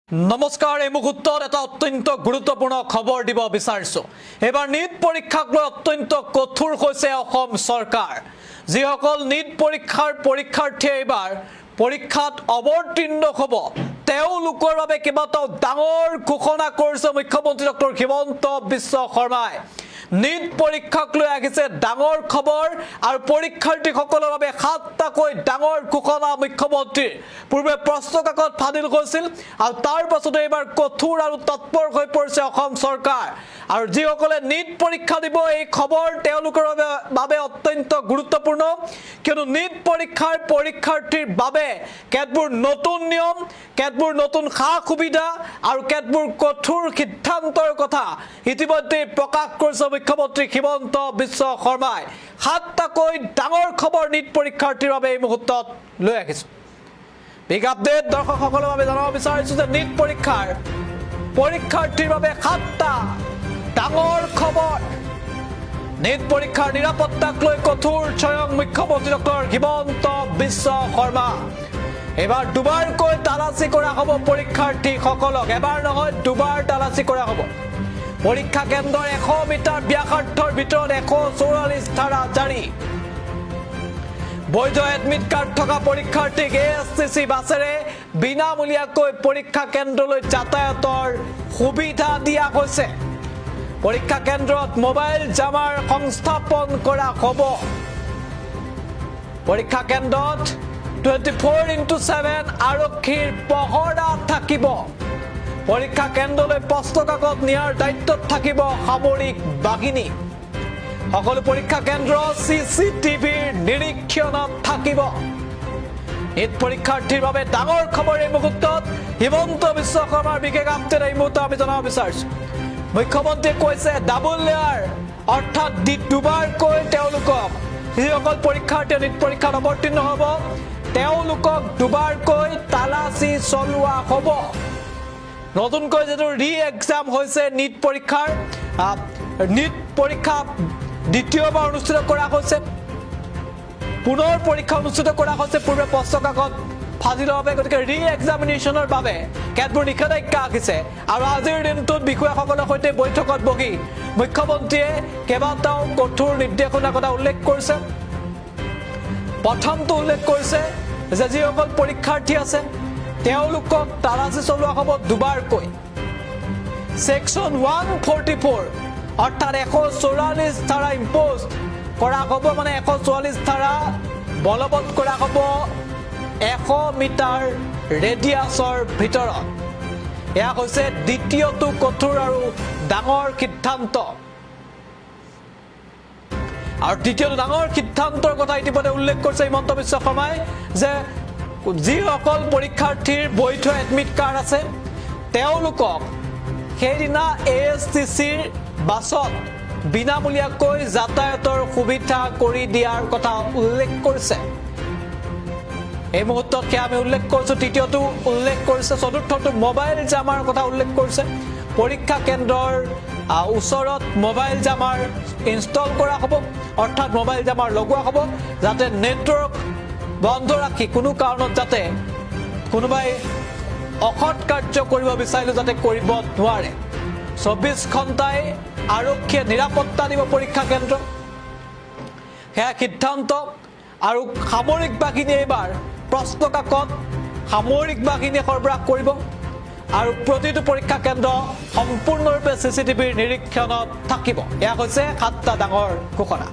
नमस्कार এই মুহূৰ্তত এটা অত্যন্ত গুৰুত্বপূৰ্ণ খবৰ দিব বিচাৰিছো এবাৰ নীট পৰীক্ষাক লৈ অত্যন্ত কঠোৰ হৈছে অসম চৰকাৰ যিসকল নীট পৰীক্ষাৰ পৰীক্ষাৰ্থী এবাৰ পৰীক্ষাত অৱতীৰ্ণ হ'ব তেওঁলোকৰ বাবে কেইবাটাও ডাঙৰ ঘোষণা কৰিছে মুখ্যমন্ত্ৰী ডক্টৰ হিমন্ত বিশ্ব শৰ্মাই নীট পৰীক্ষাক লৈ আহিছে ডাঙৰ খবৰ আৰু পৰীক্ষাৰ্থীসকলৰ বাবে সাতটাকৈ ডাঙৰ ঘোষণা মুখ্যমন্ত্ৰী পূৰ্বে প্ৰশ্নকাকত ফাদিল কৰিছিল আৰু তাৰ পাছতে এবাৰ কঠোৰ আৰু তৎপৰ হৈ পৰিছে অসম চৰকাৰ আৰু যিসকলে নীট পৰীক্ষা দিব এই খবৰ তেওঁলোকৰ বাবে অত্যন্ত গুৰুত্বপূৰ্ণ কিয়নো নীট পৰীক্ষাৰ পৰীক্ষাৰ্থীৰ বাবে কেতবোৰ নতুন নিয়ম কেতবোৰ নতুন খা সুবিধা আৰু কেতবোৰ কঠোৰ সিদ্ধান্তৰ কথা ইতিমধ্যে প্ৰকাশ কৰিছে মুখ্যমন্ত্ৰী হিমন্ত বিশ্ব শৰ্মাই সাতটাকৈ ডাঙৰ খবৰ নীট পৰীক্ষাৰ্থীৰ বাবে এই মুহূৰ্তত লৈ আহিছো বিগ আপডেট দৰ্শকসকলৰ বাবে জানাব বিচাৰিছো যে নীট পৰীক্ষাৰ্থীৰ বাবে সাতটা ডাঙৰ খবৰ নীট পৰীক্ষাৰ নিৰাপত্তাক লৈ কঠোৰ স্বয়ং মুখ্যমন্ত্ৰী ডক্টৰ হিমন্ত বিশ্ব শৰ্মা এবাৰ দুবাৰকৈ তালাচী কৰা হ'ব পৰীক্ষাৰ্থীসকলক এবাৰ নহয় দুবাৰ তালাচী কৰা হ'ব পৰীক্ষা কেন্দ্ৰৰ 100 মিটাৰ ব্যাসাৰ্ধৰ ভিতৰত 144 ধাৰা জাৰি বৈধ এডমিট কাৰ্ড থকা পৰীক্ষাৰ্থীক এএছটিচি বাছেৰে বিনামূলীয়াকৈ পৰীক্ষা কেন্দ্ৰলৈ যাতায়াতৰ সুবিধা দিয়া হৈছে পৰীক্ষা কেন্দ্ৰত মোবাইল জামাৰ সংস্থাপন কৰা হ'ব পৰীক্ষা কেন্দ্ৰত 24/7 আৰক্ষীৰ পহৰা থাকিব পৰীক্ষা কেন্দ্ৰলৈ প্ৰশ্নকাকত নিয়াৰ দায়িত্বত থাকিব সামৰিক বাহিনী সকলো পৰীক্ষা কেন্দ্ৰ চিচিটিভিৰ নিৰীক্ষণত থাকিব নীট পৰীক্ষাৰ্থীৰ বাবে ডাঙৰ খবৰ এই মুহূৰ্তত হিমন্ত বিশ্ব শৰ্মাৰ বিশেষ আপডেট এই মুহূৰ্তত আমি জনাব বিচাৰিছো মুখ্যমন্ত্ৰীয়ে কৈছে ডাবল লেয়াৰ অৰ্থাৎ দুবাৰকৈ তেওঁলোকক যিসকল পৰীক্ষাৰ্থীয়ে নীট পৰীক্ষাত অৱতীৰ্ণ হ'ব তেওঁলোকক দুবাৰকৈ তালাচী চলোৱা হ'ব নতুনকৈ যেটো ৰি এক্সাম হৈছে নীট পৰীক্ষাৰ নীট পৰীক্ষা দ্বিতীয়বাৰ অনুষ্ঠিত কৰা হৈছে পুনৰ পৰীক্ষা অনুষ্ঠিত কৰা হৈছে পূৰ্বে প্ৰশ্নকাকত ফাদিলৰ বাবে গতিকে ৰি এক্সামিনেশ্যনৰ বাবে কেতবোৰ নিষেধাজ্ঞা আহিছে আৰু আজিৰ দিনটোত বিষয়াসকলৰ সৈতে বৈঠকত বহি মুখ্যমন্ত্ৰীয়ে কেইবাটাও কঠোৰ নিৰ্দেশনাৰ কথা উল্লেখ কৰিছে প্ৰথমটো উল্লেখ কৰিছে যে যিসকল পৰীক্ষাৰ্থী আছে তেওঁলোকক তালাচী চলোৱা হ'ব দুবাৰকৈ সেকশন 144 অৰ্থাৎ 144 ধাৰা ইম্প'জ কৰা হ'ব মানে 144 ধাৰা বলবৎ কৰা হ'ব 100 মিটাৰ ৰেডিয়াছৰ ভিতৰত এয়া হৈছে দ্বিতীয়টো কঠোৰ আৰু ডাঙৰ সিদ্ধান্ত আৰু দ্বিতীয়টো ডাঙৰ সিদ্ধান্তৰ কথা ইতিমধ্যে উল্লেখ কৰিছে হিমন্ত বিশ্ব শৰ্মাই যে যিসকল পৰীক্ষাৰ্থীৰ বৈধ এডমিট কাৰ্ড আছে তেওঁলোকক সেইদিনা এএছটিচিৰ বাছত বিনামূলীয়াকৈ যাতায়াতৰ সুবিধা কৰি দিয়াৰ কথা উল্লেখ কৰিছে এই মুহূৰ্তত আমি উল্লেখ কৰিছো তৃতীয়টো উল্লেখ কৰিছে চতুৰ্থটো মোবাইল জামাৰ কথা উল্লেখ কৰিছে পৰীক্ষা কেন্দ্ৰৰ ওচৰত মোবাইল জামাৰ ইনষ্টল কৰা হ'ব অৰ্থাৎ মোবাইল জামাৰ লগোৱা হ'ব যাতে নেটৱৰ্ক বন্ধ ৰাখি কোনো কাৰণত যাতে কোনোবাই অসৎ কাৰ্য কৰিব বিচাৰিলে যাতে কৰিব নোৱাৰে 24 ঘণ্টাই আৰক্ষীয়ে নিৰাপত্তা দিব পৰীক্ষা কেন্দ্ৰ সেয়া সিদ্ধান্ত আৰু সামৰিক বাহিনীয়ে এবাৰ প্ৰশ্নকাকত সামৰিক বাহিনীয়ে সৰবৰাহ কৰিব আৰু প্ৰতিটো পৰীক্ষা কেন্দ্ৰ সম্পূৰ্ণৰূপে চিচিটিভিৰ নিৰীক্ষণত থাকিব এয়া হৈছে সাতটা ডাঙৰ ঘোষণা